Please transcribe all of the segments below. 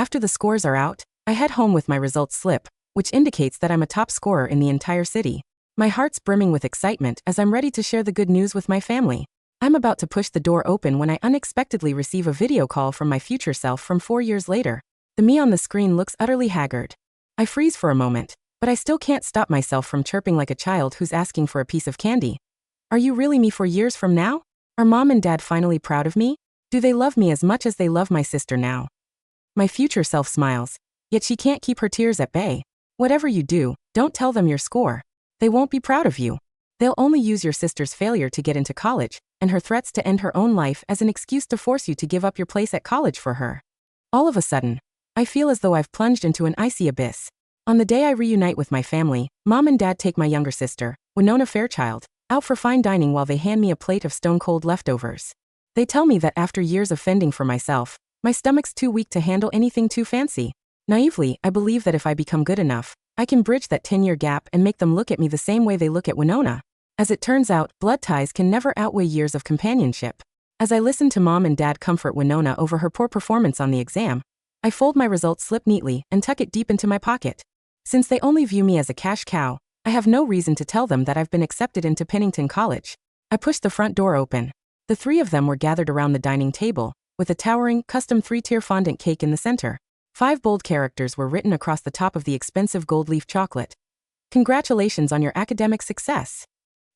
After the scores are out, I head home with my results slip, which indicates that I'm a top scorer in the entire city. My heart's brimming with excitement as I'm ready to share the good news with my family. I'm about to push the door open when I unexpectedly receive a video call from my future self from 4 years later. The me on the screen looks utterly haggard. I freeze for a moment, but I still can't stop myself from chirping like a child who's asking for a piece of candy. Are you really me 4 years from now? Are Mom and Dad finally proud of me? Do they love me as much as they love my sister now? My future self smiles, yet she can't keep her tears at bay. Whatever you do, don't tell them your score. They won't be proud of you. They'll only use your sister's failure to get into college, and her threats to end her own life as an excuse to force you to give up your place at college for her. All of a sudden, I feel as though I've plunged into an icy abyss. On the day I reunite with my family, Mom and Dad take my younger sister, Winona Fairchild, out for fine dining while they hand me a plate of stone-cold leftovers. They tell me that after years of fending for myself, my stomach's too weak to handle anything too fancy. Naively, I believe that if I become good enough, I can bridge that 10-year gap and make them look at me the same way they look at Winona. As it turns out, blood ties can never outweigh years of companionship. As I listen to Mom and Dad comfort Winona over her poor performance on the exam, I fold my results slip neatly and tuck it deep into my pocket. Since they only view me as a cash cow, I have no reason to tell them that I've been accepted into Pennington College. I push the front door open. The three of them were gathered around the dining table, with a towering, custom 3-tier fondant cake in the center. 5 bold characters were written across the top of the expensive gold leaf chocolate. Congratulations on your academic success.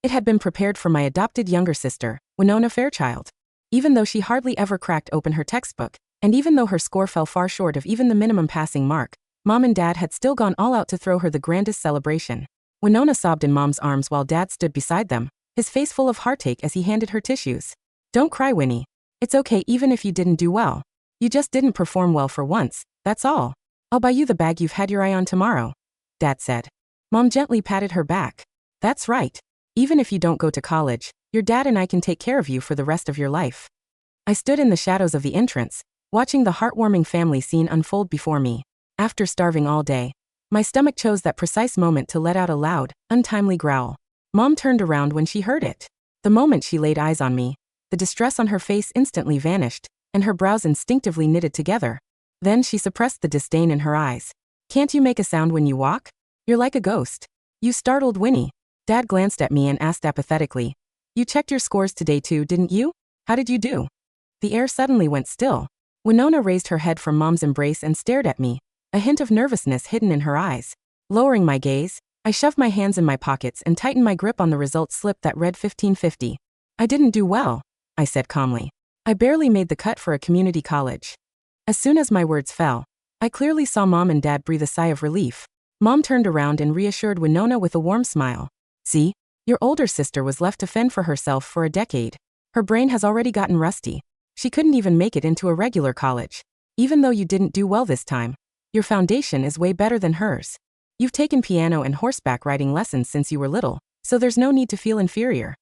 It had been prepared for my adopted younger sister, Winona Fairchild. Even though she hardly ever cracked open her textbook, and even though her score fell far short of even the minimum passing mark, Mom and Dad had still gone all out to throw her the grandest celebration. Winona sobbed in Mom's arms while Dad stood beside them, his face full of heartache as he handed her tissues. Don't cry, Winnie. It's okay even if you didn't do well. You just didn't perform well for once, that's all. I'll buy you the bag you've had your eye on tomorrow, Dad said. Mom gently patted her back. That's right. Even if you don't go to college, your dad and I can take care of you for the rest of your life. I stood in the shadows of the entrance, watching the heartwarming family scene unfold before me. After starving all day, my stomach chose that precise moment to let out a loud, untimely growl. Mom turned around when she heard it. The moment she laid eyes on me, the distress on her face instantly vanished, and her brows instinctively knitted together. Then she suppressed the disdain in her eyes. Can't you make a sound when you walk? You're like a ghost. You startled Winnie. Dad glanced at me and asked apathetically, You checked your scores today too, didn't you? How did you do? The air suddenly went still. Winona raised her head from Mom's embrace and stared at me, a hint of nervousness hidden in her eyes. Lowering my gaze, I shoved my hands in my pockets and tightened my grip on the results slip that read 1550. I didn't do well, I said calmly. I barely made the cut for a community college. As soon as my words fell, I clearly saw Mom and Dad breathe a sigh of relief. Mom turned around and reassured Winona with a warm smile. See, your older sister was left to fend for herself for a decade. Her brain has already gotten rusty. She couldn't even make it into a regular college. Even though you didn't do well this time, your foundation is way better than hers. You've taken piano and horseback riding lessons since you were little, so there's no need to feel inferior.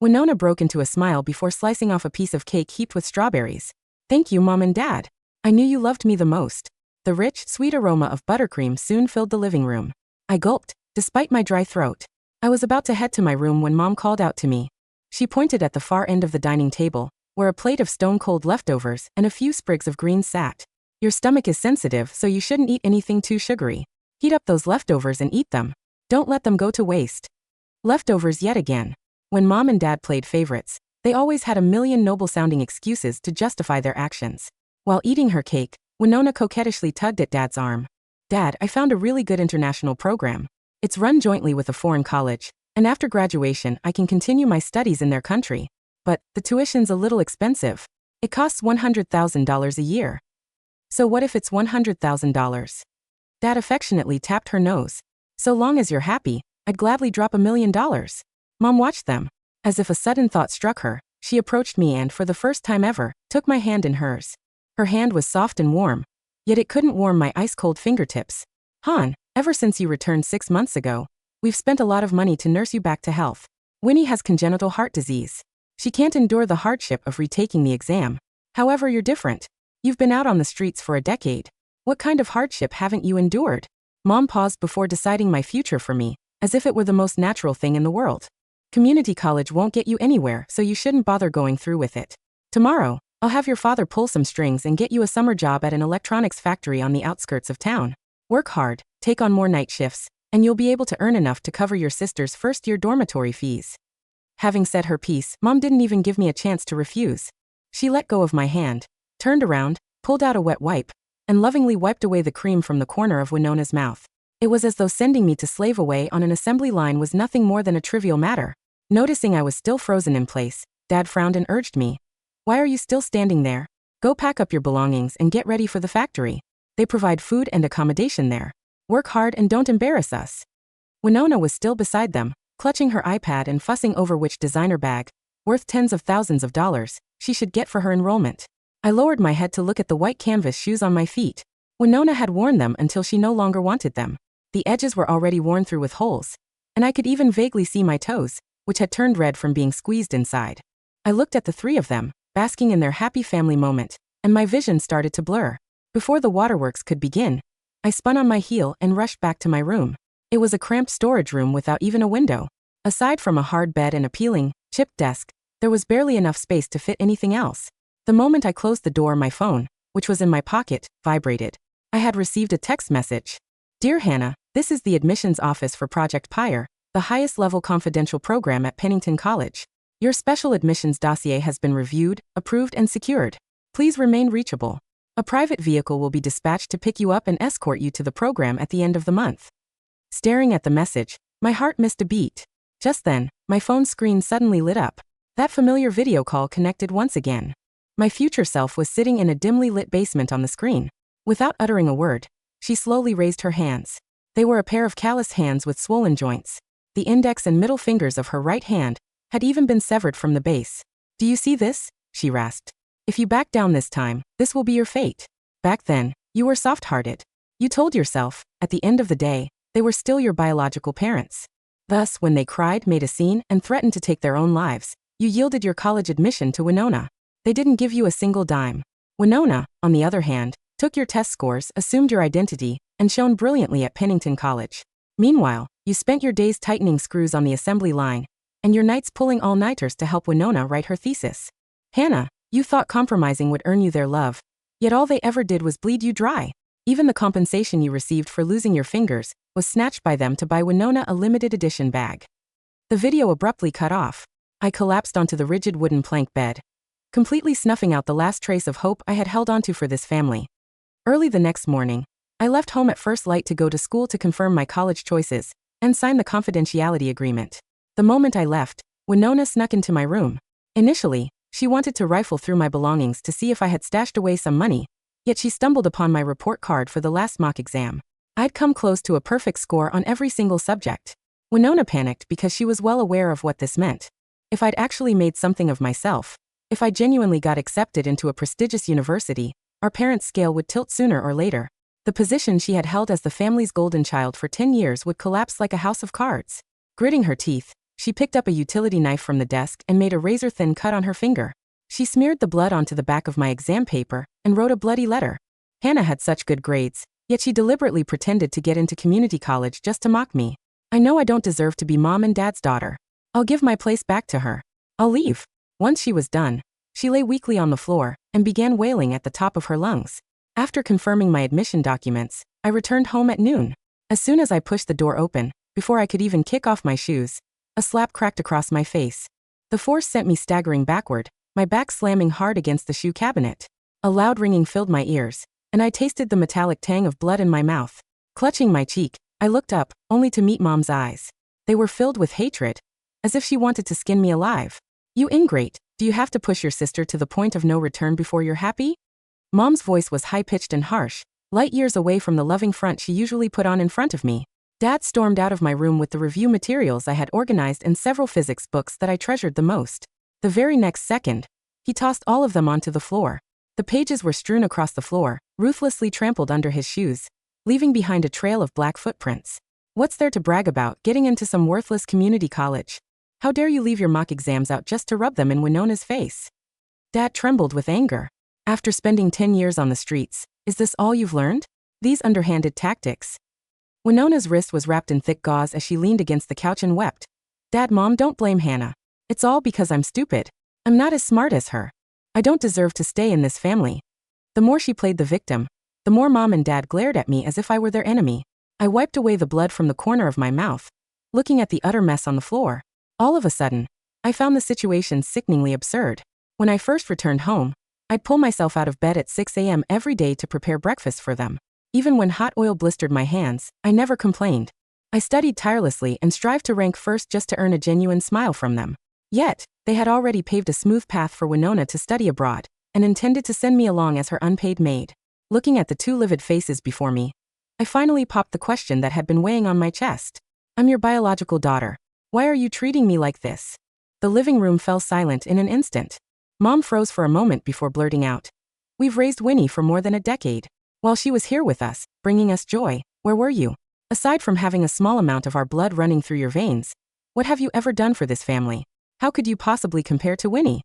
Winona broke into a smile before slicing off a piece of cake heaped with strawberries. Thank you, Mom and Dad. I knew you loved me the most. The rich, sweet aroma of buttercream soon filled the living room. I gulped, despite my dry throat. I was about to head to my room when Mom called out to me. She pointed at the far end of the dining table, where a plate of stone-cold leftovers and a few sprigs of greens sat. Your stomach is sensitive, so you shouldn't eat anything too sugary. Heat up those leftovers and eat them. Don't let them go to waste. Leftovers yet again. When Mom and Dad played favorites, they always had a million noble-sounding excuses to justify their actions. While eating her cake, Winona coquettishly tugged at Dad's arm. Dad, I found a really good international program. It's run jointly with a foreign college, and after graduation I can continue my studies in their country. But the tuition's a little expensive. It costs $100,000 a year. So what if it's $100,000? Dad affectionately tapped her nose. So long as you're happy, I'd gladly drop $1 million. Mom watched them. As if a sudden thought struck her, she approached me and, for the first time ever, took my hand in hers. Her hand was soft and warm, yet it couldn't warm my ice-cold fingertips. Han, ever since you returned 6 months ago, we've spent a lot of money to nurse you back to health. Winnie has congenital heart disease. She can't endure the hardship of retaking the exam. However, you're different. You've been out on the streets for a decade. What kind of hardship haven't you endured? Mom paused before deciding my future for me, as if it were the most natural thing in the world. Community college won't get you anywhere, so you shouldn't bother going through with it. Tomorrow, I'll have your father pull some strings and get you a summer job at an electronics factory on the outskirts of town. Work hard, take on more night shifts, and you'll be able to earn enough to cover your sister's first-year dormitory fees." Having said her piece, Mom didn't even give me a chance to refuse. She let go of my hand, turned around, pulled out a wet wipe, and lovingly wiped away the cream from the corner of Winona's mouth. It was as though sending me to slave away on an assembly line was nothing more than a trivial matter. Noticing I was still frozen in place, Dad frowned and urged me, "Why are you still standing there? Go pack up your belongings and get ready for the factory. They provide food and accommodation there. Work hard and don't embarrass us." Winona was still beside them, clutching her iPad and fussing over which designer bag, worth tens of thousands of dollars, she should get for her enrollment. I lowered my head to look at the white canvas shoes on my feet. Winona had worn them until she no longer wanted them. The edges were already worn through with holes, and I could even vaguely see my toes, which had turned red from being squeezed inside. I looked at the three of them, basking in their happy family moment, and my vision started to blur. Before the waterworks could begin, I spun on my heel and rushed back to my room. It was a cramped storage room without even a window. Aside from a hard bed and a peeling, chipped desk, there was barely enough space to fit anything else. The moment I closed the door, my phone, which was in my pocket, vibrated. I had received a text message. "Dear Hannah, this is the admissions office for Project Pyre, the highest-level confidential program at Pennington College. Your special admissions dossier has been reviewed, approved, and secured. Please remain reachable. A private vehicle will be dispatched to pick you up and escort you to the program at the end of the month." Staring at the message, my heart missed a beat. Just then, my phone screen suddenly lit up. That familiar video call connected once again. My future self was sitting in a dimly lit basement on the screen. Without uttering a word, she slowly raised her hands. They were a pair of calloused hands with swollen joints. The index and middle fingers of her right hand had even been severed from the base. "Do you see this?" she rasped. "If you back down this time, this will be your fate. Back then, you were soft-hearted. You told yourself, at the end of the day, they were still your biological parents. Thus, when they cried, made a scene, and threatened to take their own lives, you yielded your college admission to Winona. They didn't give you a single dime. Winona, on the other hand, took your test scores, assumed your identity, and shone brilliantly at Pennington College. Meanwhile, you spent your days tightening screws on the assembly line, and your nights pulling all-nighters to help Winona write her thesis. Hannah, you thought compromising would earn you their love, yet all they ever did was bleed you dry. Even the compensation you received for losing your fingers was snatched by them to buy Winona a limited edition bag." The video abruptly cut off. I collapsed onto the rigid wooden plank bed, completely snuffing out the last trace of hope I had held onto for this family. Early the next morning, I left home at first light to go to school to confirm my college choices and sign the confidentiality agreement. The moment I left, Winona snuck into my room. Initially, she wanted to rifle through my belongings to see if I had stashed away some money, yet she stumbled upon my report card for the last mock exam. I'd come close to a perfect score on every single subject. Winona panicked because she was well aware of what this meant. If I'd actually made something of myself, if I genuinely got accepted into a prestigious university, our parents' scale would tilt sooner or later. The position she had held as the family's golden child for 10 years would collapse like a house of cards. Gritting her teeth, she picked up a utility knife from the desk and made a razor-thin cut on her finger. She smeared the blood onto the back of my exam paper and wrote a bloody letter. Hannah had such good grades, yet she deliberately pretended to get into community college just to mock me. I know I don't deserve to be Mom and Dad's daughter. I'll give my place back to her. I'll leave. Once she was done, she lay weakly on the floor and began wailing at the top of her lungs. After confirming my admission documents, I returned home at noon. As soon as I pushed the door open, before I could even kick off my shoes, a slap cracked across my face. The force sent me staggering backward, my back slamming hard against the shoe cabinet. A loud ringing filled my ears, and I tasted the metallic tang of blood in my mouth. Clutching my cheek, I looked up, only to meet Mom's eyes. They were filled with hatred, as if she wanted to skin me alive. "You ingrate, do you have to push your sister to the point of no return before you're happy?" Mom's voice was high-pitched and harsh, light years away from the loving front she usually put on in front of me. Dad stormed out of my room with the review materials I had organized and several physics books that I treasured the most. The very next second, he tossed all of them onto the floor. The pages were strewn across the floor, ruthlessly trampled under his shoes, leaving behind a trail of black footprints. What's there to brag about getting into some worthless community college? How dare you leave your mock exams out just to rub them in Winona's face? Dad trembled with anger. After spending 10 years on the streets, is this all you've learned? These underhanded tactics? Winona's wrist was wrapped in thick gauze as she leaned against the couch and wept. "Dad, Mom, don't blame Hannah. It's all because I'm stupid. I'm not as smart as her. I don't deserve to stay in this family. The more she played the victim, the more Mom and Dad glared at me as if I were their enemy. I wiped away the blood from the corner of my mouth, looking at the utter mess on the floor. All of a sudden, I found the situation sickeningly absurd. When I first returned home, I'd pull myself out of bed at 6 a.m. every day to prepare breakfast for them. Even when hot oil blistered my hands, I never complained. I studied tirelessly and strived to rank first just to earn a genuine smile from them. Yet, they had already paved a smooth path for Winona to study abroad, and intended to send me along as her unpaid maid. Looking at the two livid faces before me, I finally popped the question that had been weighing on my chest. I'm your biological daughter. Why are you treating me like this? The living room fell silent in an instant. Mom froze for a moment before blurting out, "We've raised Winnie for more than a decade. While she was here with us, bringing us joy, where were you? Aside from having a small amount of our blood running through your veins, what have you ever done for this family? How could you possibly compare to Winnie?"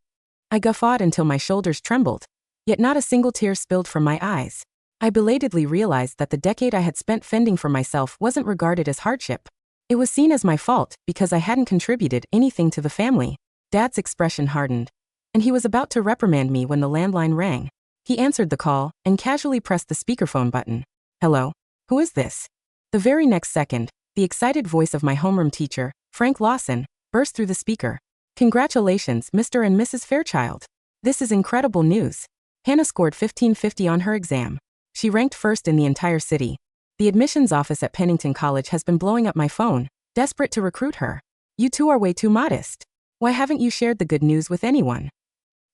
I guffawed until my shoulders trembled, yet not a single tear spilled from my eyes. I belatedly realized that the decade I had spent fending for myself wasn't regarded as hardship. It was seen as my fault because I hadn't contributed anything to the family. Dad's expression hardened, and he was about to reprimand me when the landline rang. He answered the call and casually pressed the speakerphone button. "Hello? Who is this?" The very next second, the excited voice of my homeroom teacher, Frank Lawson, burst through the speaker. "Congratulations, Mr. and Mrs. Fairchild. This is incredible news. Hannah scored 1550 on her exam. She ranked first in the entire city. The admissions office at Pennington College has been blowing up my phone, desperate to recruit her. You two are way too modest. Why haven't you shared the good news with anyone?"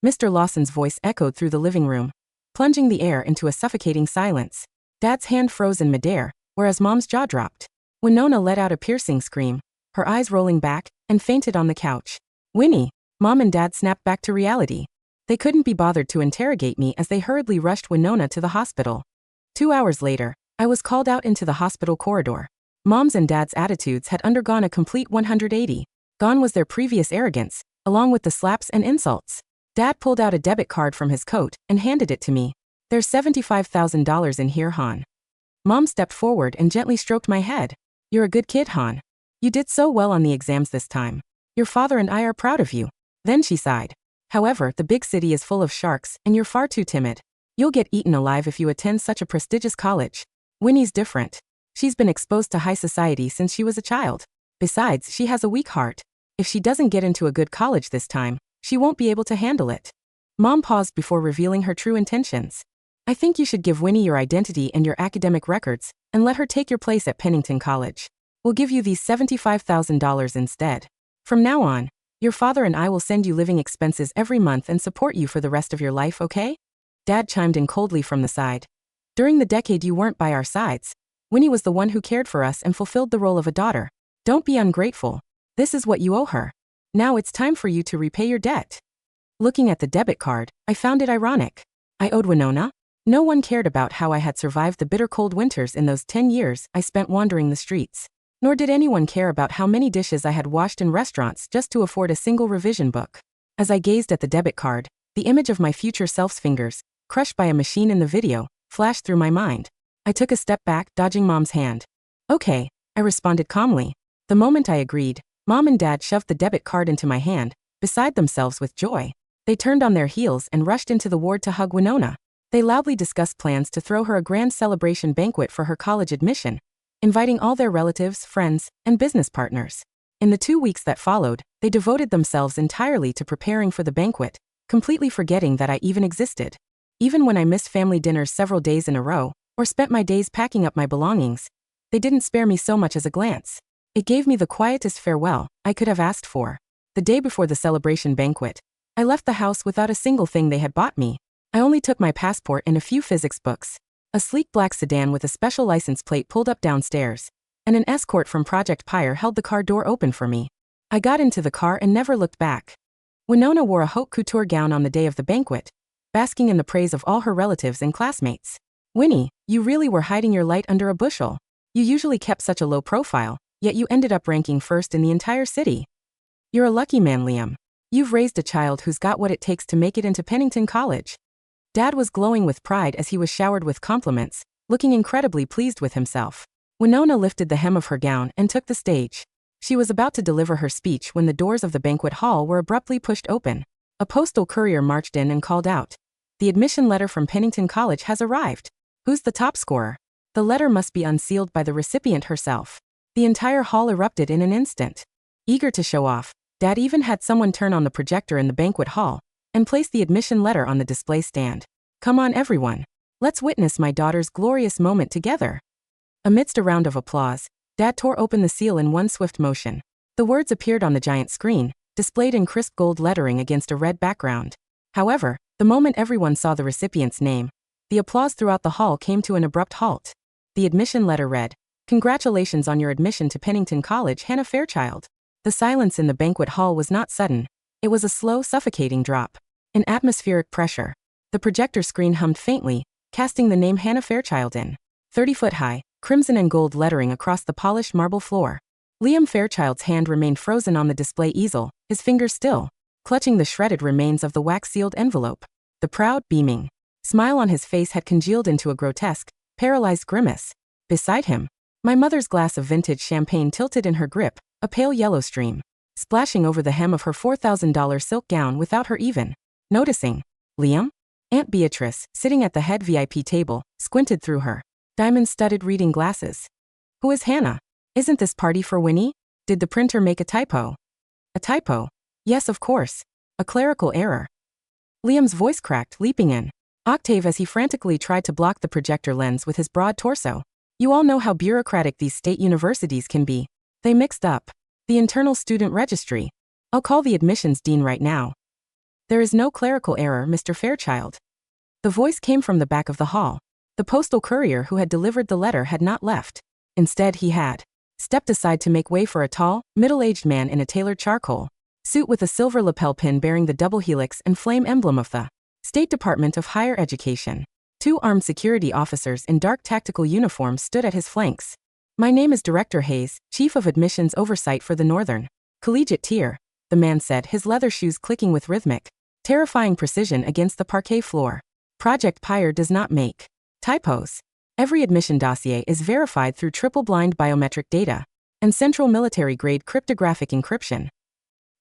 Mr. Lawson's voice echoed through the living room, plunging the air into a suffocating silence. Dad's hand froze in midair, whereas Mom's jaw dropped. Winona let out a piercing scream, her eyes rolling back, and fainted on the couch. "Winnie!" Mom and Dad snapped back to reality. They couldn't be bothered to interrogate me as they hurriedly rushed Winona to the hospital. 2 hours later, I was called out into the hospital corridor. Mom's and Dad's attitudes had undergone a complete 180. Gone was their previous arrogance, along with the slaps and insults. Dad pulled out a debit card from his coat and handed it to me. "There's $75,000 in here, Hon." Mom stepped forward and gently stroked my head. "You're a good kid, Hon. You did so well on the exams this time. Your father and I are proud of you." Then she sighed. "However, the big city is full of sharks and you're far too timid. You'll get eaten alive if you attend such a prestigious college. Winnie's different. She's been exposed to high society since she was a child. Besides, she has a weak heart. If she doesn't get into a good college this time, she won't be able to handle it." Mom paused before revealing her true intentions. "I think you should give Winnie your identity and your academic records, and let her take your place at Pennington College. We'll give you these $75,000 instead. From now on, your father and I will send you living expenses every month and support you for the rest of your life, okay?" Dad chimed in coldly from the side. "During the decade you weren't by our sides, Winnie was the one who cared for us and fulfilled the role of a daughter. Don't be ungrateful. This is what you owe her. Now it's time for you to repay your debt." Looking at the debit card, I found it ironic. I owed Winona? No one cared about how I had survived the bitter cold winters in those 10 years I spent wandering the streets. Nor did anyone care about how many dishes I had washed in restaurants just to afford a single revision book. As I gazed at the debit card, the image of my future self's fingers, crushed by a machine in the video, flashed through my mind. I took a step back, dodging Mom's hand. "Okay," I responded calmly. The moment I agreed, Mom and Dad shoved the debit card into my hand, beside themselves with joy. They turned on their heels and rushed into the ward to hug Winona. They loudly discussed plans to throw her a grand celebration banquet for her college admission, inviting all their relatives, friends, and business partners. In the 2 weeks that followed, they devoted themselves entirely to preparing for the banquet, completely forgetting that I even existed. Even when I missed family dinners several days in a row, or spent my days packing up my belongings, they didn't spare me so much as a glance. It gave me the quietest farewell I could have asked for. The day before the celebration banquet, I left the house without a single thing they had bought me. I only took my passport and a few physics books. A sleek black sedan with a special license plate pulled up downstairs, and an escort from Project Pyre held the car door open for me. I got into the car and never looked back. Winona wore a haute couture gown on the day of the banquet, basking in the praise of all her relatives and classmates. "Winnie, you really were hiding your light under a bushel. You usually kept such a low profile, yet you ended up ranking first in the entire city. You're a lucky man, Liam. You've raised a child who's got what it takes to make it into Pennington College." Dad was glowing with pride as he was showered with compliments, looking incredibly pleased with himself. Winona lifted the hem of her gown and took the stage. She was about to deliver her speech when the doors of the banquet hall were abruptly pushed open. A postal courier marched in and called out, "The admission letter from Pennington College has arrived. Who's the top scorer?" The letter must be unsealed by the recipient herself. The entire hall erupted in an instant. Eager to show off, Dad even had someone turn on the projector in the banquet hall and place the admission letter on the display stand. "Come on, everyone. Let's witness my daughter's glorious moment together." Amidst a round of applause, Dad tore open the seal in one swift motion. The words appeared on the giant screen, displayed in crisp gold lettering against a red background. However, the moment everyone saw the recipient's name, the applause throughout the hall came to an abrupt halt. The admission letter read, "Congratulations on your admission to Pennington College, Hannah Fairchild." The silence in the banquet hall was not sudden. It was a slow, suffocating drop. An atmospheric pressure. The projector screen hummed faintly, casting the name Hannah Fairchild in 30-foot high, crimson and gold lettering across the polished marble floor. Liam Fairchild's hand remained frozen on the display easel, his fingers still clutching the shredded remains of the wax-sealed envelope. The proud, beaming smile on his face had congealed into a grotesque, paralyzed grimace. Beside him, my mother's glass of vintage champagne tilted in her grip, a pale yellow stream splashing over the hem of her $4,000 silk gown without her even noticing. "Liam?" Aunt Beatrice, sitting at the head VIP table, squinted through her diamond-studded reading glasses. "Who is Hannah? Isn't this party for Winnie? Did the printer make a typo?" "A typo? Yes, of course. A clerical error." Liam's voice cracked, leaping in octave as he frantically tried to block the projector lens with his broad torso. "You all know how bureaucratic these state universities can be. They mixed up the internal student registry. I'll call the admissions dean right now." "There is no clerical error, Mr. Fairchild." The voice came from the back of the hall. The postal courier who had delivered the letter had not left. Instead, he had stepped aside to make way for a tall, middle-aged man in a tailored charcoal suit with a silver lapel pin bearing the double helix and flame emblem of the State Department of Higher Education. Two armed security officers in dark tactical uniforms stood at his flanks. "My name is Director Hayes, Chief of Admissions Oversight for the Northern Collegiate Tier," the man said, his leather shoes clicking with rhythmic, terrifying precision against the parquet floor. "Project Pyre does not make typos. Every admission dossier is verified through triple-blind biometric data and central military-grade cryptographic encryption."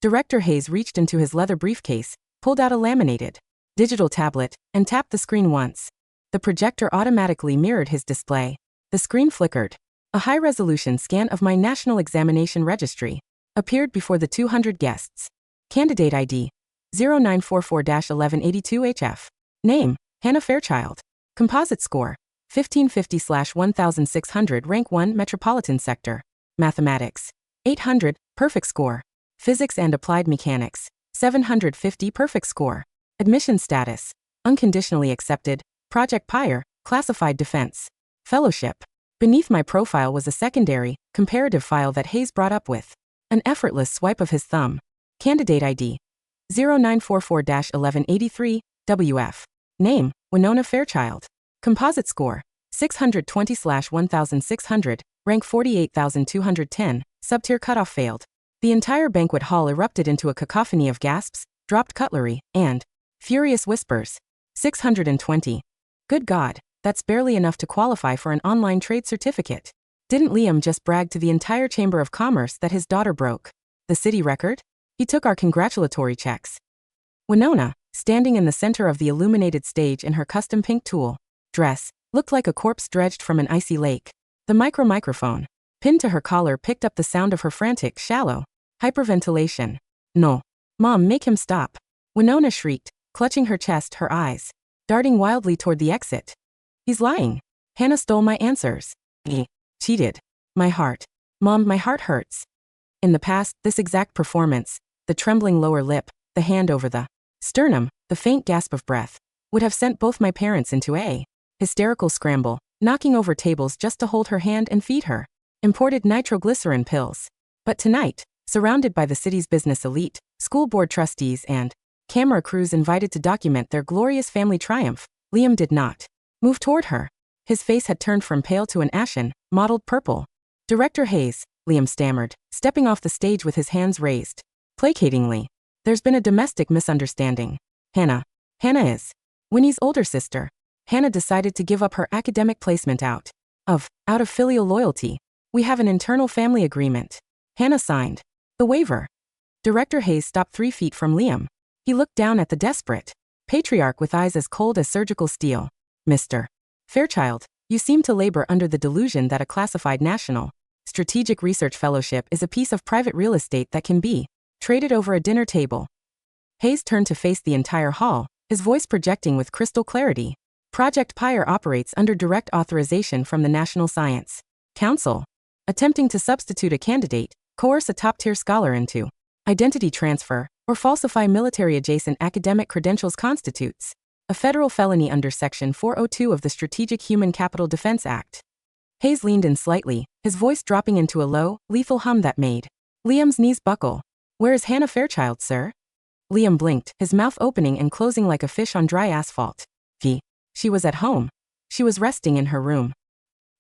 Director Hayes reached into his leather briefcase, pulled out a laminated digital tablet, and tapped the screen once. The projector automatically mirrored his display. The screen flickered. A high-resolution scan of my National Examination Registry appeared before the 200 guests. Candidate ID 0944-1182HF. Name, Hannah Fairchild. Composite score 1550/1600, rank 1, Metropolitan Sector. Mathematics 800, perfect score. Physics and Applied Mechanics 750, perfect score. Admission status unconditionally accepted. Project Pyre, classified defense fellowship. Beneath my profile was a secondary, comparative file that Hayes brought up with an effortless swipe of his thumb. Candidate ID 0944-1183, WF. Name, Winona Fairchild. Composite score 620/1600, rank 48,210, subtier cutoff failed. The entire banquet hall erupted into a cacophony of gasps, dropped cutlery, and furious whispers. 620. Good God, that's barely enough to qualify for an online trade certificate. Didn't Liam just brag to the entire Chamber of Commerce that his daughter broke the city record? He took our congratulatory checks. Winona, standing in the center of the illuminated stage in her custom pink tulle dress, looked like a corpse dredged from an icy lake. The microphone, pinned to her collar, picked up the sound of her frantic, shallow hyperventilation. "No. Mom, make him stop." Winona shrieked, clutching her chest, her eyes darting wildly toward the exit. "He's lying. Hannah stole my answers. He cheated. My heart. Mom, my heart hurts." In the past, this exact performance, the trembling lower lip, the hand over the sternum, the faint gasp of breath, would have sent both my parents into a hysterical scramble, knocking over tables just to hold her hand and feed her imported nitroglycerin pills. But tonight, surrounded by the city's business elite, school board trustees, and camera crews invited to document their glorious family triumph, Liam did not move toward her. His face had turned from pale to an ashen, mottled purple. "Director Hayes," Liam stammered, stepping off the stage with his hands raised placatingly. "There's been a domestic misunderstanding. Hannah is Winnie's older sister. Hannah decided to give up her academic placement out of filial loyalty. We have an internal family agreement. Hannah signed the waiver." Director Hayes stopped 3 feet from Liam. He looked down at the desperate patriarch with eyes as cold as surgical steel. Mr. Fairchild, you seem to labor under the delusion that a classified national strategic research fellowship is a piece of private real estate that can be traded over a dinner table. Hayes turned to face the entire hall, his voice projecting with crystal clarity. Project Pyre operates under direct authorization from the National Science Council. Attempting to substitute a candidate, coerce a top-tier scholar into identity transfer, or falsify military-adjacent academic credentials constitutes a federal felony under Section 402 of the Strategic Human Capital Defense Act. Hayes leaned in slightly, his voice dropping into a low, lethal hum that made Liam's knees buckle. "Where is Hannah Fairchild, sir?" Liam blinked, his mouth opening and closing like a fish on dry asphalt. She was at home. She was resting in her room.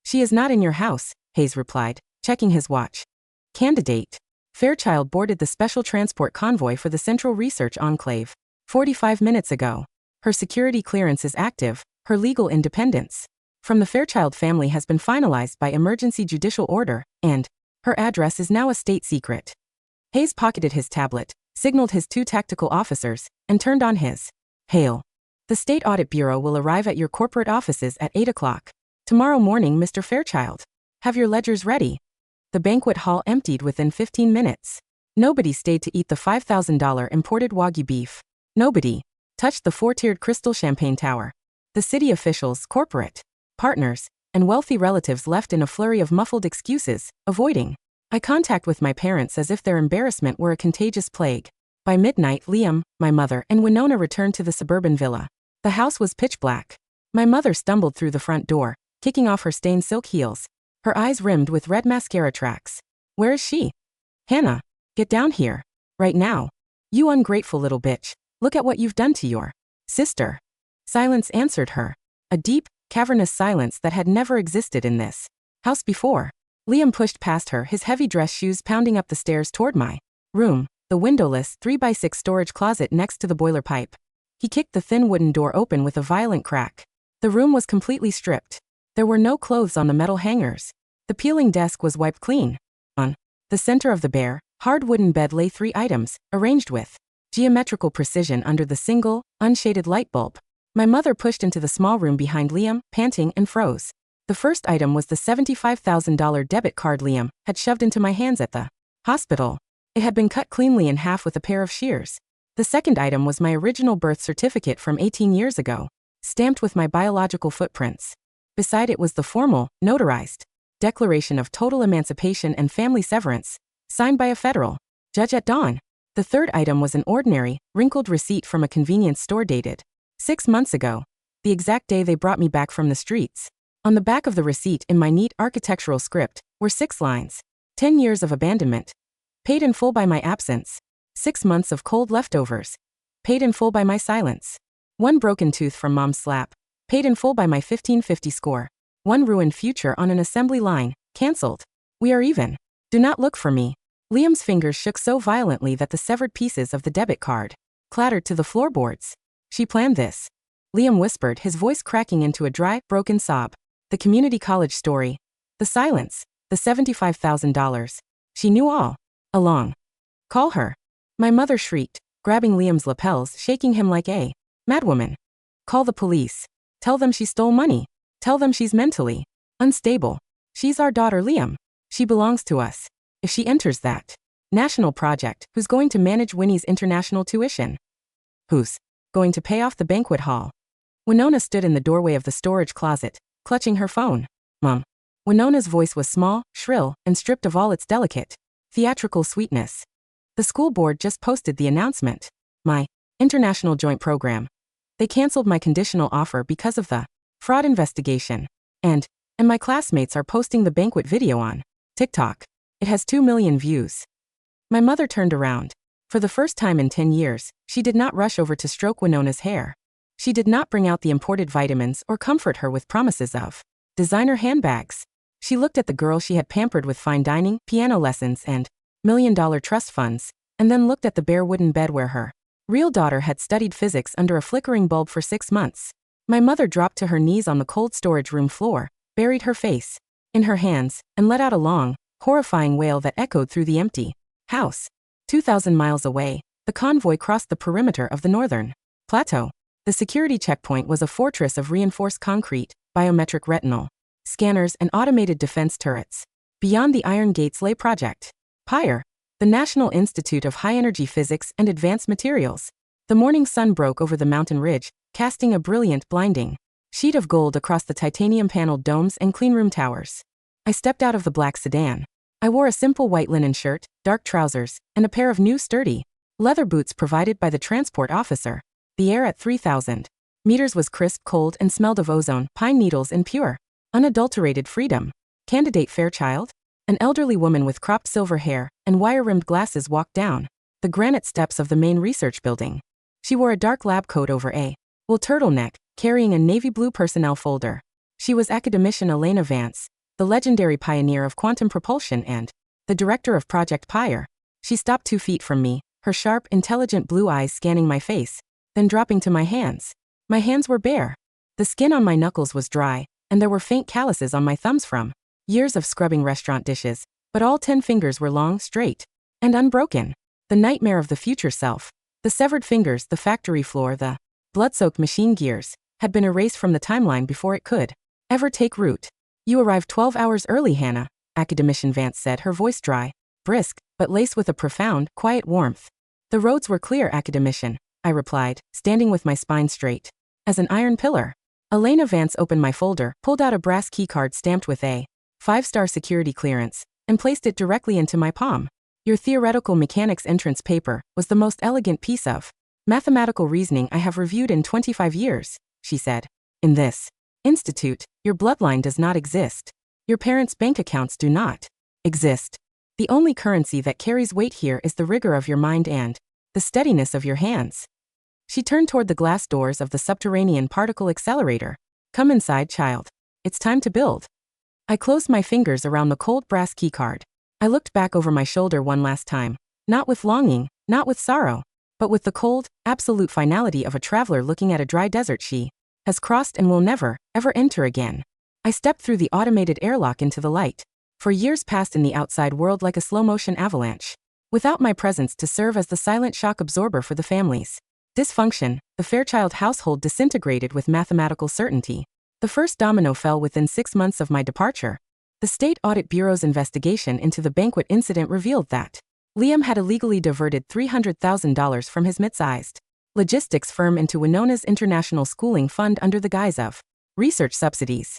"She is not in your house," Hayes replied, checking his watch. Candidate Fairchild boarded the special transport convoy for the Central Research Enclave 45 minutes ago. Her security clearance is active, her legal independence from the Fairchild family has been finalized by emergency judicial order, and her address is now a state secret. Hayes pocketed his tablet, signaled his 2 tactical officers, and turned on his hail. "The State Audit Bureau will arrive at your corporate offices at 8 o'clock tomorrow morning, Mr. Fairchild. Have your ledgers ready." The banquet hall emptied within 15 minutes. Nobody stayed to eat the $5,000 imported Wagyu beef. Nobody touched the 4-tiered crystal champagne tower. The city officials, corporate partners, and wealthy relatives left in a flurry of muffled excuses, avoiding eye contact with my parents as if their embarrassment were a contagious plague. By midnight, Liam, my mother, and Winona returned to the suburban villa. The house was pitch black. My mother stumbled through the front door, kicking off her stained silk heels, her eyes rimmed with red mascara tracks. "Where is she?" "Hannah, get down here. Right now. You ungrateful little bitch. Look at what you've done to your sister." Silence answered her. A deep, cavernous silence that had never existed in this house before. Liam pushed past her, his heavy dress shoes pounding up the stairs toward my room, the windowless 3x6 storage closet next to the boiler pipe. He kicked the thin wooden door open with a violent crack. The room was completely stripped. There were no clothes on the metal hangers. The peeling desk was wiped clean. On the center of the bare, hard wooden bed lay 3 items, arranged with geometrical precision under the single, unshaded light bulb. My mother pushed into the small room behind Liam, panting, and froze. The first item was the $75,000 debit card Liam had shoved into my hands at the hospital. It had been cut cleanly in half with a pair of shears. The second item was my original birth certificate from 18 years ago, stamped with my biological footprints. Beside it was the formal, notarized Declaration of Total Emancipation and Family Severance, signed by a federal judge at dawn. The third item was an ordinary, wrinkled receipt from a convenience store dated 6 months ago, the exact day they brought me back from the streets. On the back of the receipt, in my neat architectural script, were 6 lines. 10 years of abandonment. Paid in full by my absence. 6 months of cold leftovers. Paid in full by my silence. 1 broken tooth from mom's slap. Paid in full by my 1550 score. 1 ruined future on an assembly line. Cancelled. We are even. Do not look for me. Liam's fingers shook so violently that the severed pieces of the debit card clattered to the floorboards. She planned this. Liam whispered, his voice cracking into a dry, broken sob. The community college story. The silence. The $75,000. She knew all along. Call her. My mother shrieked, grabbing Liam's lapels, shaking him like a madwoman. Call the police. Tell them she stole money. Tell them she's mentally unstable. She's our daughter, Liam. She belongs to us. If she enters that national project, who's going to manage Winnie's international tuition? Who's going to pay off the banquet hall? Winona stood in the doorway of the storage closet, clutching her phone. Mom. Winona's voice was small, shrill, and stripped of all its delicate, theatrical sweetness. The school board just posted the announcement. My international joint program. They canceled my conditional offer because of the fraud investigation. And my classmates are posting the banquet video on TikTok. It has 2 million views. My mother turned around. For the first time in 10 years, she did not rush over to stroke Winona's hair. She did not bring out the imported vitamins or comfort her with promises of designer handbags. She looked at the girl she had pampered with fine dining, piano lessons, and million-dollar trust funds, and then looked at the bare wooden bed where her real daughter had studied physics under a flickering bulb for 6 months. My mother dropped to her knees on the cold storage room floor, buried her face in her hands, and let out a long, horrifying wail that echoed through the empty house. 2,000 miles away, The convoy crossed the perimeter of the northern plateau. The security checkpoint was a fortress of reinforced concrete, biometric retinal scanners, and automated defense turrets. Beyond the iron gates lay Project PIRE, the National Institute of High-Energy Physics and Advanced Materials. The morning sun broke over the mountain ridge, casting a brilliant, blinding sheet of gold across the titanium-paneled domes and cleanroom towers. I stepped out of the black sedan. I wore a simple white linen shirt, dark trousers, and a pair of new sturdy leather boots provided by the transport officer. The air at 3,000 meters was crisp, cold, and smelled of ozone, pine needles, and pure, unadulterated freedom. Candidate Fairchild? An elderly woman with cropped silver hair and wire-rimmed glasses walked down the granite steps of the main research building. She wore a dark lab coat over a wool turtleneck, carrying a navy blue personnel folder. She was academician Elena Vance, the legendary pioneer of quantum propulsion and the director of Project PIRE. She stopped 2 feet from me, her sharp, intelligent blue eyes scanning my face, then dropping to my hands. My hands were bare. The skin on my knuckles was dry, and there were faint calluses on my thumbs from years of scrubbing restaurant dishes, but all 10 fingers were long, straight, and unbroken. The nightmare of the future self, the severed fingers, the factory floor, the blood-soaked machine gears, had been erased from the timeline before it could ever take root. You arrived 12 hours early, Hannah, Academician Vance said, her voice dry, brisk, but laced with a profound, quiet warmth. The roads were clear, Academician, I replied, standing with my spine straight as an iron pillar. Elena Vance opened my folder, pulled out a brass keycard stamped with a 5-star security clearance, and placed it directly into my palm. Your theoretical mechanics entrance paper was the most elegant piece of mathematical reasoning I have reviewed in 25 years, she said. In this institute, your bloodline does not exist. Your parents' bank accounts do not exist. The only currency that carries weight here is the rigor of your mind and the steadiness of your hands. She turned toward the glass doors of the subterranean particle accelerator. Come inside, child. It's time to build. I closed my fingers around the cold brass keycard. I looked back over my shoulder one last time, not with longing, not with sorrow, but with the cold, absolute finality of a traveler looking at a dry desert she has crossed and will never, ever enter again. I stepped through the automated airlock into the light. For years passed in the outside world like a slow-motion avalanche, without my presence to serve as the silent shock absorber for the family's dysfunction. The Fairchild household disintegrated with mathematical certainty. The first domino fell within 6 months of my departure. The State Audit Bureau's investigation into the banquet incident revealed that Liam had illegally diverted $300,000 from his mid-sized logistics firm into Winona's international schooling fund under the guise of research subsidies.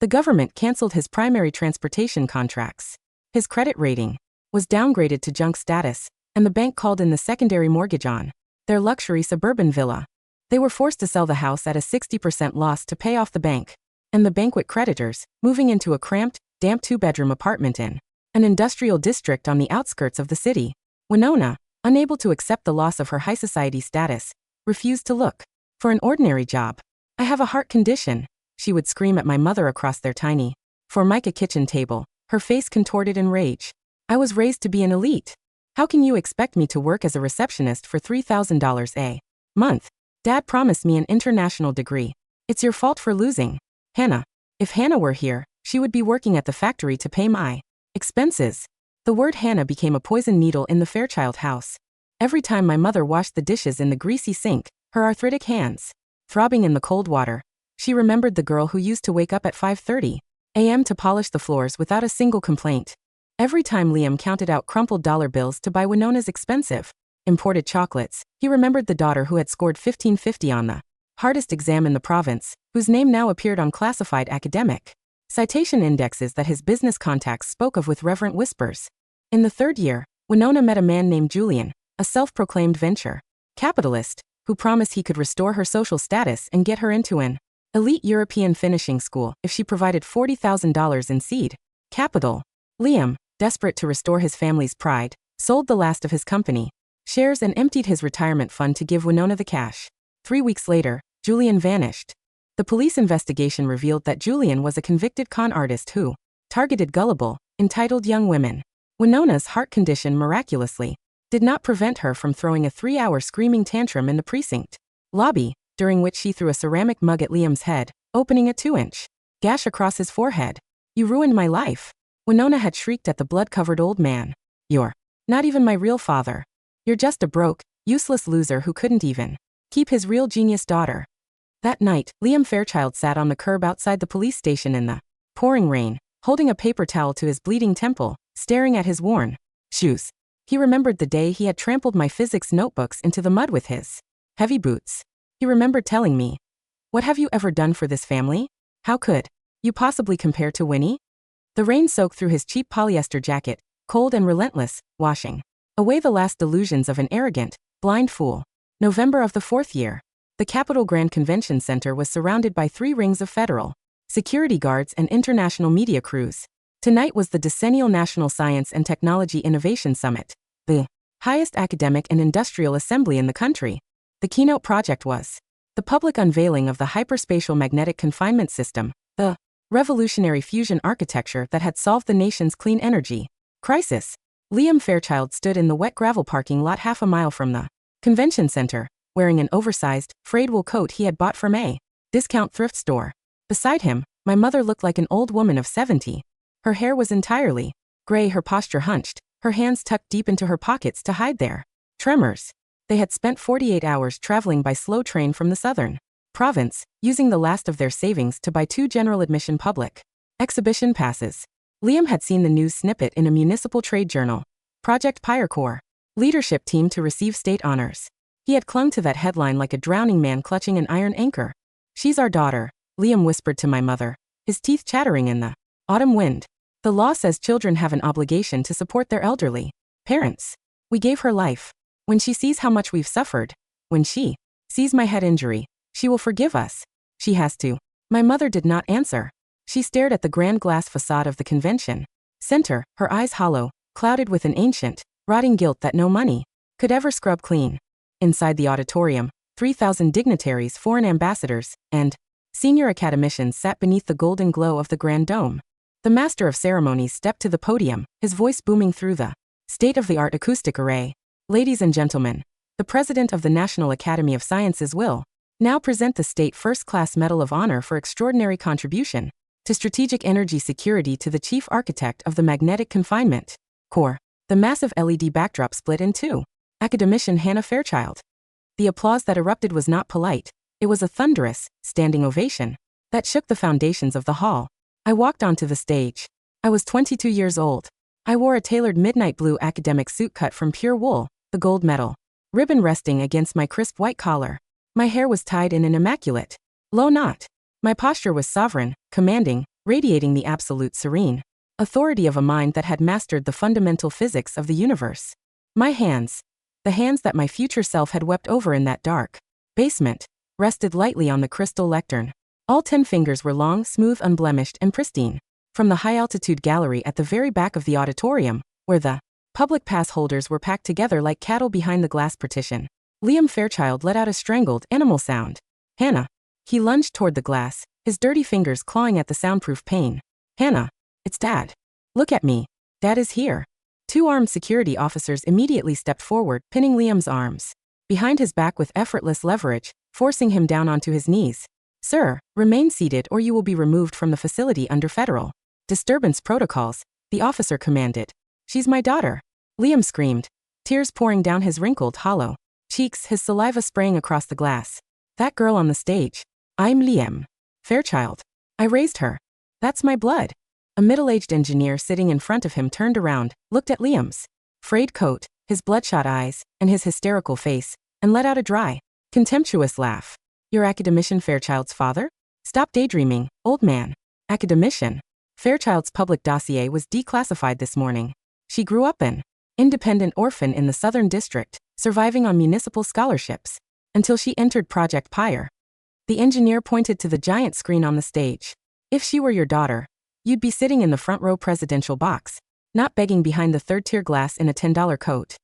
The government canceled his primary transportation contracts. His credit rating was downgraded to junk status, and the bank called in the secondary mortgage on their luxury suburban villa. They were forced to sell the house at a 60% loss to pay off the bank and the banquet creditors, moving into a cramped, damp 2-bedroom apartment in an industrial district on the outskirts of the city. Winona, unable to accept the loss of her high society status, refused to look for an ordinary job. I have a heart condition, she would scream at my mother across their tiny Formica kitchen table, her face contorted in rage. I was raised to be an elite. How can you expect me to work as a receptionist for $3,000 a month? Dad promised me an international degree. It's your fault for losing. Hannah. If Hannah were here, she would be working at the factory to pay my expenses. The word Hannah became a poison needle in the Fairchild house. Every time my mother washed the dishes in the greasy sink, her arthritic hands throbbing in the cold water, she remembered the girl who used to wake up at 5:30 a.m. to polish the floors without a single complaint. Every time Liam counted out crumpled dollar bills to buy Winona's expensive imported chocolates, he remembered the daughter who had scored 1550 on the hardest exam in the province, whose name now appeared on classified academic citation indexes that his business contacts spoke of with reverent whispers. In the 3rd year, Winona met a man named Julian, a self-proclaimed venture capitalist, who promised he could restore her social status and get her into an elite European finishing school if she provided $40,000 in seed capital. Liam, desperate to restore his family's pride, sold the last of his company shares and emptied his retirement fund to give Winona the cash. 3 weeks later, Julian vanished. The police investigation revealed that Julian was a convicted con artist who targeted gullible, entitled young women. Winona's heart condition miraculously did not prevent her from throwing a 3-hour screaming tantrum in the precinct lobby, during which she threw a ceramic mug at Liam's head, opening a 2-inch gash across his forehead. You ruined my life. Winona had shrieked at the blood-covered old man. You're not even my real father. You're just a broke, Useless loser who couldn't even keep his real genius daughter. That night, Liam Fairchild sat on the curb outside the police station in the pouring rain, holding a paper towel to his bleeding temple, staring at his worn shoes. He remembered the day he had trampled my physics notebooks into the mud with his heavy boots. He remembered telling me, "What have you ever done for this family? How could you possibly compare to Winnie?" The rain soaked through his cheap polyester jacket, cold and relentless, washing away the last delusions of an arrogant, blind fool. November of the fourth year. The Capitol Grand Convention Center was surrounded by 3 rings of federal security guards and international media crews. Tonight was the decennial National Science and Technology Innovation Summit, the highest academic and industrial assembly in the country. The keynote project was the public unveiling of the hyperspatial magnetic confinement system, the revolutionary fusion architecture that had solved the nation's clean energy crisis. Liam Fairchild stood in the wet gravel parking lot half a mile from the convention center, wearing an oversized, frayed wool coat he had bought from a discount thrift store. Beside him, my mother looked like an old woman of 70. Her hair was entirely gray, her posture hunched, her hands tucked deep into her pockets to hide their tremors. They had spent 48 hours traveling by slow train from the southern province, using the last of their savings to buy 2 general admission public exhibition passes. Liam had seen the news snippet in a municipal trade journal. Project Pyre Corps leadership team to receive state honors. He had clung to that headline like a drowning man clutching an iron anchor. "She's our daughter," Liam whispered to my mother, his teeth chattering in the autumn wind. "The law says children have an obligation to support their elderly parents. We gave her life. When she sees how much we've suffered, when she sees my head injury, she will forgive us. She has to." My mother did not answer. She stared at the grand glass facade of the convention center, her eyes hollow, clouded with an ancient, rotting guilt that no money could ever scrub clean. Inside the auditorium, 3,000 dignitaries, foreign ambassadors, and senior academicians sat beneath the golden glow of the grand dome. The master of ceremonies stepped to the podium, his voice booming through the state-of-the-art acoustic array. "Ladies and gentlemen, the president of the National Academy of Sciences will now present the State First-Class Medal of Honor for extraordinary contribution to strategic energy security to the chief architect of the Magnetic Confinement Corps." The massive LED backdrop split in 2. Academician Hannah Fairchild. The applause that erupted was not polite. It was a thunderous, standing ovation that shook the foundations of the hall. I walked onto the stage. I was 22 years old. I wore a tailored midnight blue academic suit cut from pure wool, the gold medal ribbon resting against my crisp white collar. My hair was tied in an immaculate low knot. My posture was sovereign, commanding, radiating the absolute serene authority of a mind that had mastered the fundamental physics of the universe. My hands, the hands that my future self had wept over in that dark basement, rested lightly on the crystal lectern. All 10 fingers were long, smooth, unblemished, and pristine. From the high-altitude gallery at the very back of the auditorium, where the public pass holders were packed together like cattle behind the glass partition, Liam Fairchild let out a strangled, animal sound. "Hannah." He lunged toward the glass, his dirty fingers clawing at the soundproof pane. "Hannah, it's Dad. Look at me. Dad is here." 2 armed security officers immediately stepped forward, pinning Liam's arms behind his back with effortless leverage, forcing him down onto his knees. "Sir, remain seated or you will be removed from the facility under federal disturbance protocols," the officer commanded. "She's my daughter," Liam screamed, tears pouring down his wrinkled, hollow cheeks, his saliva spraying across the glass. "That girl on the stage. I'm Liam Fairchild. I raised her. That's my blood." A middle-aged engineer sitting in front of him turned around, looked at Liam's frayed coat, his bloodshot eyes, and his hysterical face, and let out a dry, contemptuous laugh. "You're Academician Fairchild's father? Stop daydreaming, old man." Academician Fairchild's public dossier was declassified this morning. She grew up an independent orphan in the Southern District, surviving on municipal scholarships, until she entered Project Pyre. The engineer pointed to the giant screen on the stage. "If she were your daughter, you'd be sitting in the front row presidential box, not begging behind the third-tier glass in a $10 coat."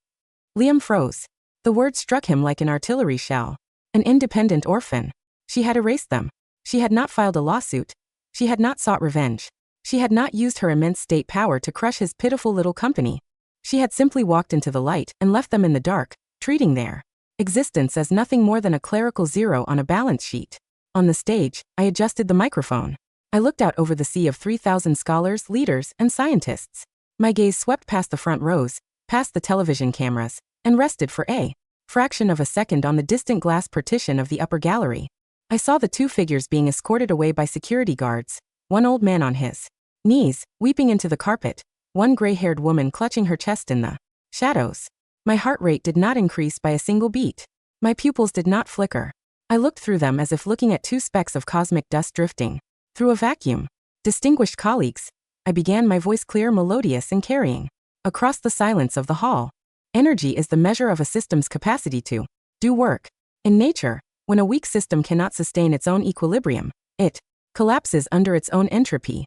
Liam froze. The word struck him like an artillery shell. An independent orphan. She had erased them. She had not filed a lawsuit. She had not sought revenge. She had not used her immense state power to crush his pitiful little company. She had simply walked into the light and left them in the dark, treating their existence as nothing more than a clerical zero on a balance sheet. On the stage, I adjusted the microphone. I looked out over the sea of 3,000 scholars, leaders, and scientists. My gaze swept past the front rows, past the television cameras, and rested for a fraction of a second on the distant glass partition of the upper gallery. I saw the two figures being escorted away by security guards, one old man on his knees, weeping into the carpet, one gray-haired woman clutching her chest in the shadows. My heart rate did not increase by a single beat. My pupils did not flicker. I looked through them as if looking at two specks of cosmic dust drifting through a vacuum. Distinguished colleagues, I began, my voice clear, melodious, and carrying across the silence of the hall. Energy is the measure of a system's capacity to do work. In nature, when a weak system cannot sustain its own equilibrium, it collapses under its own entropy.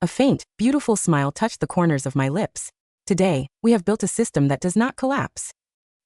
A faint, beautiful smile touched the corners of my lips. Today, we have built a system that does not collapse.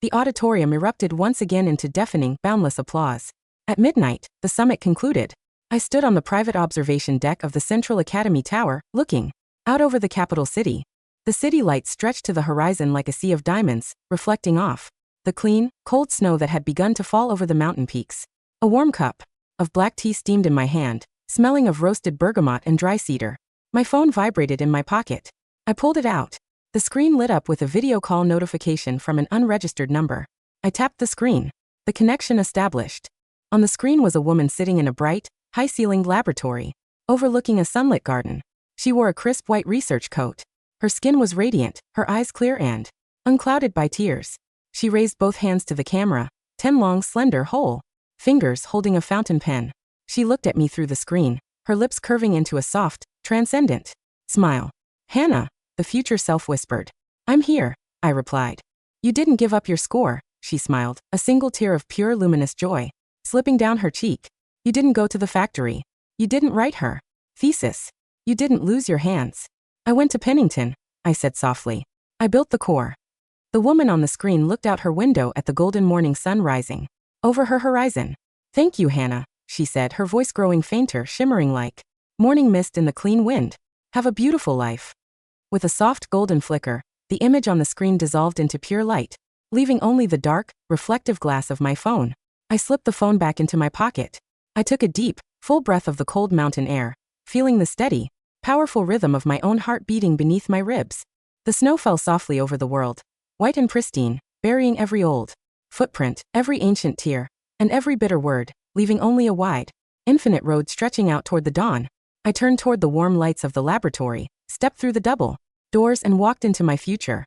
The auditorium erupted once again into deafening, boundless applause. At midnight, the summit concluded. I stood on the private observation deck of the Central Academy Tower, looking out over the capital city. The city lights stretched to the horizon like a sea of diamonds, reflecting off the clean, cold snow that had begun to fall over the mountain peaks. A warm cup of black tea steamed in my hand, smelling of roasted bergamot and dry cedar. My phone vibrated in my pocket. I pulled it out. The screen lit up with a video call notification from an unregistered number. I tapped the screen. The connection established. On the screen was a woman sitting in a bright, high-ceilinged laboratory, overlooking a sunlit garden. She wore a crisp white research coat. Her skin was radiant, her eyes clear and unclouded by tears. She raised both hands to the camera, 10 long, slender, whole fingers holding a fountain pen. She looked at me through the screen, her lips curving into a soft, transcendent smile. "Hannah," the future self whispered. "I'm here," I replied. "You didn't give up your score," she smiled, a single tear of pure luminous joy slipping down her cheek. "You didn't go to the factory. You didn't write her thesis. You didn't lose your hands." "I went to Pennington," I said softly. "I built the core." The woman on the screen looked out her window at the golden morning sun rising over her horizon. "Thank you, Hannah," she said, her voice growing fainter, shimmering like morning mist in the clean wind. "Have a beautiful life." With a soft golden flicker, the image on the screen dissolved into pure light, leaving only the dark, reflective glass of my phone. I slipped the phone back into my pocket. I took a deep, full breath of the cold mountain air, feeling the steady, powerful rhythm of my own heart beating beneath my ribs. The snow fell softly over the world, white and pristine, burying every old footprint, every ancient tear, and every bitter word, leaving only a wide, infinite road stretching out toward the dawn. I turned toward the warm lights of the laboratory, stepped through the double doors and walked into my future,